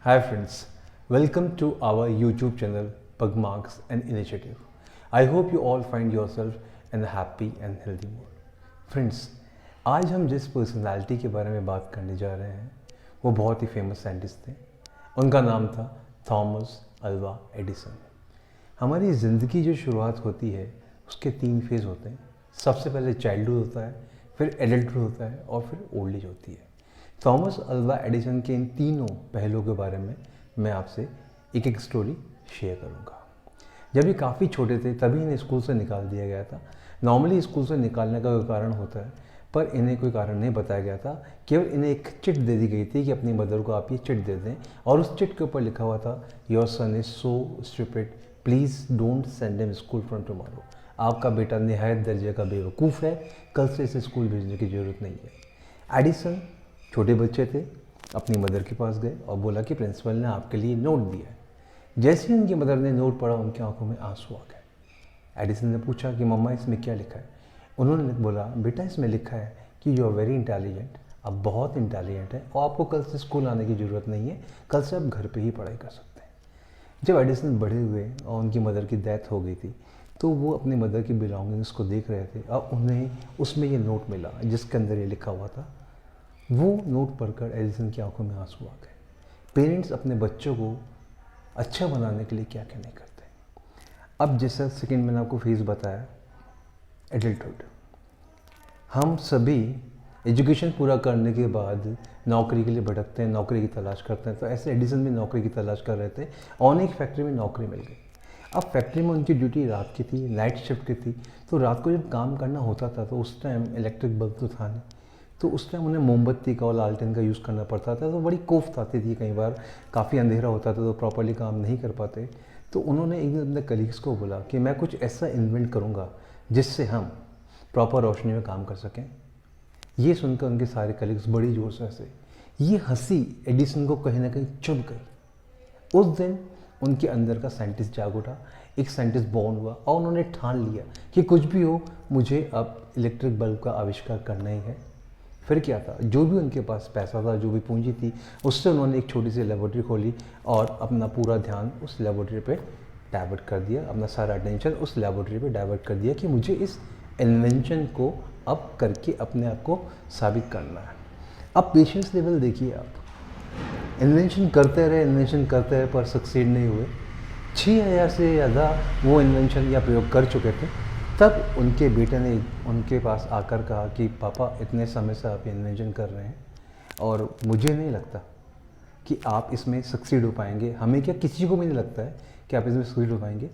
Hi friends, welcome to our YouTube channel Pugmarks and Initiative. I hope you all find yourself in a happy and healthy mood. Friends, आज हम जिस personality के बारे में बात करने जा रहे हैं वो बहुत ही फेमस साइंटिस्ट थे। उनका नाम था थॉमस अल्वा एडिसन। हमारी ज़िंदगी जो शुरुआत होती है उसके 3 फेज़ होते हैं। सबसे पहले चाइल्डहुड होता है, फिर एडल्टहुड होता है और फिर ओल्ड एज होती है। थॉमस अल्वा एडिसन के इन तीनों पहलुओं के बारे में मैं आपसे एक एक स्टोरी शेयर करूंगा। जब ये काफ़ी छोटे थे तभी इन्हें स्कूल से निकाल दिया गया था। नॉर्मली स्कूल से निकालने का कोई कारण होता है, पर इन्हें कोई कारण नहीं बताया गया था। केवल इन्हें एक चिट दे दी गई थी कि अपनी मदर को आप ये चिट दे दें, और उस चिट के ऊपर लिखा हुआ था your son is so stupid, please don't send him school from tomorrow. आपका बेटा निहायत दर्जे का बेवकूफ़ है, कल से इसे स्कूल भेजने की ज़रूरत नहीं है। एडिसन छोटे बच्चे थे, अपनी मदर के पास गए और बोला कि प्रिंसिपल ने आपके लिए नोट दिया है। जैसे ही उनकी मदर ने नोट पढ़ा उनकी आंखों में आंसू आ गए। एडिसन ने पूछा कि मम्मा इसमें क्या लिखा है। उन्होंने बोला बेटा इसमें लिखा है कि यू आर वेरी इंटेलिजेंट, आप बहुत इंटेलिजेंट हैं और आपको कल से स्कूल आने की ज़रूरत नहीं है, कल से आप घर पे ही पढ़ाई कर सकते हैं। जब एडिसन बड़े हुए और उनकी मदर की डेथ हो गई थी तो वो अपनी मदर की बिलोंगिंग्स को देख रहे थे और उन्हें उसमें ये नोट मिला जिसके अंदर ये लिखा हुआ था। वो नोट पढ़कर एडिसन की आंखों में आंसू आ गए। पेरेंट्स अपने बच्चों को अच्छा बनाने के लिए क्या क्या नहीं करते। अब जैसा सेकेंड मैंने आपको फेज़ बताया, एडल्टहुड। हम सभी एजुकेशन पूरा करने के बाद नौकरी के लिए भटकते हैं, नौकरी की तलाश करते हैं। तो ऐसे एडिसन भी नौकरी की तलाश कर रहे थे और उन्हें एक फैक्ट्री में नौकरी मिल गई। अब फैक्ट्री में उनकी ड्यूटी रात की थी, नाइट शिफ्ट की थी। तो रात को जब काम करना होता था तो उस टाइम इलेक्ट्रिक बल्ब तो था नहीं, तो उस टाइम उन्हें मोमबत्ती का और लालटेन का यूज़ करना पड़ता था। तो बड़ी कोफ्त आती थी, कई बार काफ़ी अंधेरा होता था तो प्रॉपर्ली काम नहीं कर पाते। तो उन्होंने एक दिन अपने कलीग्स को बोला कि मैं कुछ ऐसा इन्वेंट करूँगा जिससे हम प्रॉपर रोशनी में काम कर सकें। ये सुनकर उनके सारे कलीग्स बड़ी जोर से हंसे। ये हंसी एडिसन को कहीं ना कहीं चुभ गई। उस दिन उनके अंदर का साइंटिस्ट जाग उठा, एक साइंटिस्ट बॉर्न हुआ और उन्होंने ठान लिया कि कुछ भी हो मुझे अब इलेक्ट्रिक बल्ब का आविष्कार करना ही है। फिर क्या था, जो भी उनके पास पैसा था, जो भी पूंजी थी, उससे उन्होंने एक छोटी सी लेबोरेटरी खोली और अपना पूरा ध्यान उस लेबोरेटरी पे डाइवर्ट कर दिया। अपना सारा अटेंशन उस लेबोरेटरी पे डाइवर्ट कर दिया कि मुझे इस इन्वेंशन को अब करके अपने आप को साबित करना है। अब पेशेंस लेवल देखिए आप, इन्वेंशन करते रहे पर सक्सीड नहीं हुए। 6000 से ज़्यादा वो इन्वेंशन या प्रयोग कर चुके थे। तब उनके बेटे ने उनके पास आकर कहा कि पापा इतने समय से आप इन्वेंशन कर रहे हैं और मुझे नहीं लगता कि आप इसमें सक्सीड हो पाएंगे। हमें क्या, किसी को भी नहीं लगता है कि आप इसमें सक्सीड हो पाएंगे।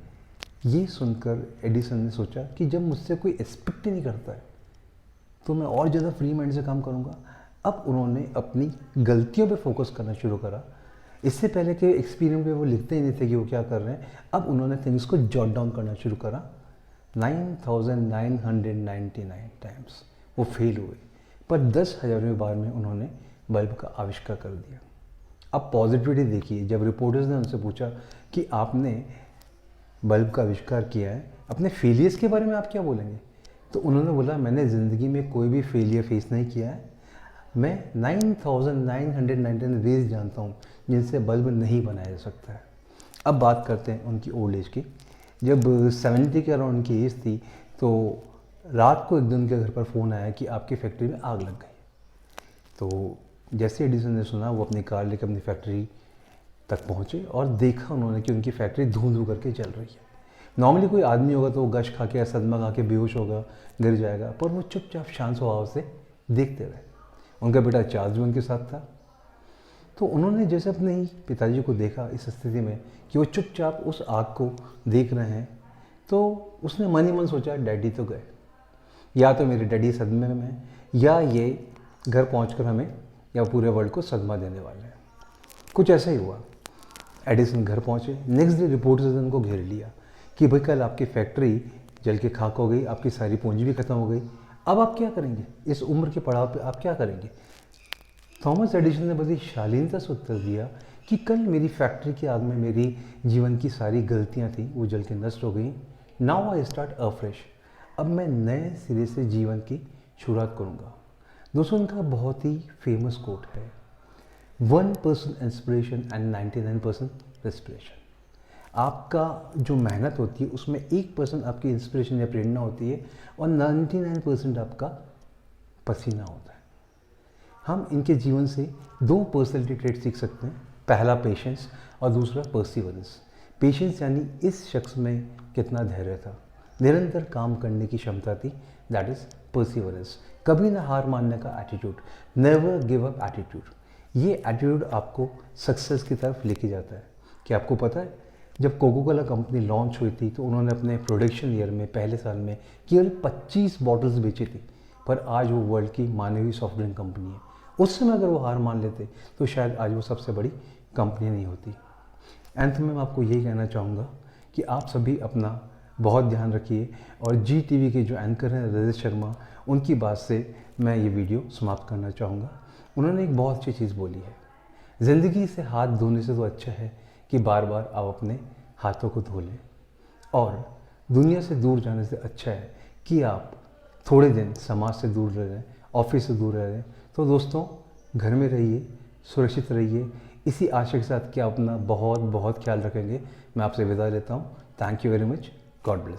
ये सुनकर एडिसन ने सोचा कि जब मुझसे कोई एक्सपेक्ट ही नहीं करता है तो मैं और ज़्यादा फ्री माइंड से काम करूँगा। अब उन्होंने अपनी गलतियों पे फोकस करना शुरू करा। इससे पहले के एक्सपीरियंस पे वो लिखते ही नहीं थे कि वो क्या कर रहे हैं। अब उन्होंने थिंग्स को जॉट डाउन करना शुरू करा। 9999 टाइम्स वो फेल हुए, पर 10,000वें बार में उन्होंने बल्ब का आविष्कार कर दिया। अब पॉजिटिविटी देखिए, जब रिपोर्टर्स ने उनसे पूछा कि आपने बल्ब का आविष्कार किया है, अपने फेलियर्स के बारे में आप क्या बोलेंगे, तो उन्होंने बोला मैंने ज़िंदगी में कोई भी फेलियर फेस नहीं किया है। मैं 9999 वेज जानता हूँ जिनसे बल्ब नहीं बनाया जा सकता है। अब बात करते हैं उनकी ओल्ड एज की। जब 70 के अराउंड उनकी एज थी तो रात को एक दिन उनके घर पर फ़ोन आया कि आपकी फैक्ट्री में आग लग गई। तो जैसे एडिसन ने सुना वो अपनी कार लेकर अपनी फैक्ट्री तक पहुँचे और देखा उन्होंने कि उनकी फैक्ट्री धुआं धुआं करके चल रही है। नॉर्मली कोई आदमी होगा तो वो गश खा के, सदमा खा के बेहोश होगा, गिर जाएगा, पर वो चुपचाप शांत स्वभाव से देखते रहे। उनका बेटा चार्ल्स भी उनके साथ था। तो उन्होंने जैसे अपने ही पिताजी को देखा इस स्थिति में कि वो चुपचाप उस आग को देख रहे हैं, तो उसने मन ही मन सोचा डैडी तो गए, या तो मेरे डैडी सदमे में हैं या ये घर पहुंचकर हमें या पूरे वर्ल्ड को सदमा देने वाले हैं। कुछ ऐसा ही हुआ। एडिसन घर पहुंचे, नेक्स्ट डे रिपोर्टर्स ने उनको घेर लिया कि भाई कल आपकी फैक्ट्री जल के खाक हो गई, आपकी सारी पूंजी भी खत्म हो गई, अब आप क्या करेंगे, इस उम्र के पड़ाव पे आप क्या करेंगे। थॉमस एडिसन ने बड़ी शालीनता से उत्तर दिया कि कल मेरी फैक्ट्री की आग में मेरी जीवन की सारी गलतियां थी वो जल के नष्ट हो गई। नाउ आई स्टार्ट अफ्रेश, अब मैं नए सिरे से जीवन की शुरुआत करूंगा। दोस्तों, उनका बहुत ही फेमस कोट है, 1% इंस्पिरेशन एंड 99% रेस्पिरेशन। आपका जो मेहनत होती है उसमें 1% आपकी इंस्पिरेशन या प्रेरणा होती है और 99% आपका पसीना होता है। हम इनके जीवन से 2 पर्सनैलिटी ट्रेट सीख सकते हैं। पहला पेशेंस और दूसरा पर्सिवरेंस। पेशेंस यानी इस शख्स में कितना धैर्य था, निरंतर काम करने की क्षमता थी, दैट इज़ पर्सिवरेंस। कभी ना हार मानने का attitude, never give up attitude. ये एटीट्यूड आपको सक्सेस की तरफ लेके जाता है। क्या आपको पता है, जब कोको कोला कंपनी लॉन्च हुई थी तो उन्होंने अपने प्रोडक्शन ईयर में पहले साल में केवल 25 बॉटल्स बेची थी, पर आज वो वर्ल्ड की मानी हुई सॉफ्ट ड्रिंक कंपनी है। उस समय अगर वो हार मान लेते तो शायद आज वो सबसे बड़ी कंपनी नहीं होती। एंथ में मैं आपको यही कहना चाहूँगा कि आप सभी अपना बहुत ध्यान रखिए। और जी टीवी के जो एंकर हैं रजत शर्मा, उनकी बात से मैं ये वीडियो समाप्त करना चाहूँगा। उन्होंने एक बहुत अच्छी चीज़ बोली है, ज़िंदगी से हाथ धोने से तो अच्छा है कि बार बार आप अपने हाथों को धो लें, और दुनिया से दूर जाने से अच्छा है कि आप थोड़े दिन समाज से दूर रह रहे हैं, ऑफिस से दूर रह रहे हैं। तो दोस्तों, घर में रहिए, सुरक्षित रहिए, इसी आशा के साथ कि आप अपना बहुत बहुत ख्याल रखेंगे। मैं आपसे विदा लेता हूँ। Thank you very much. God bless.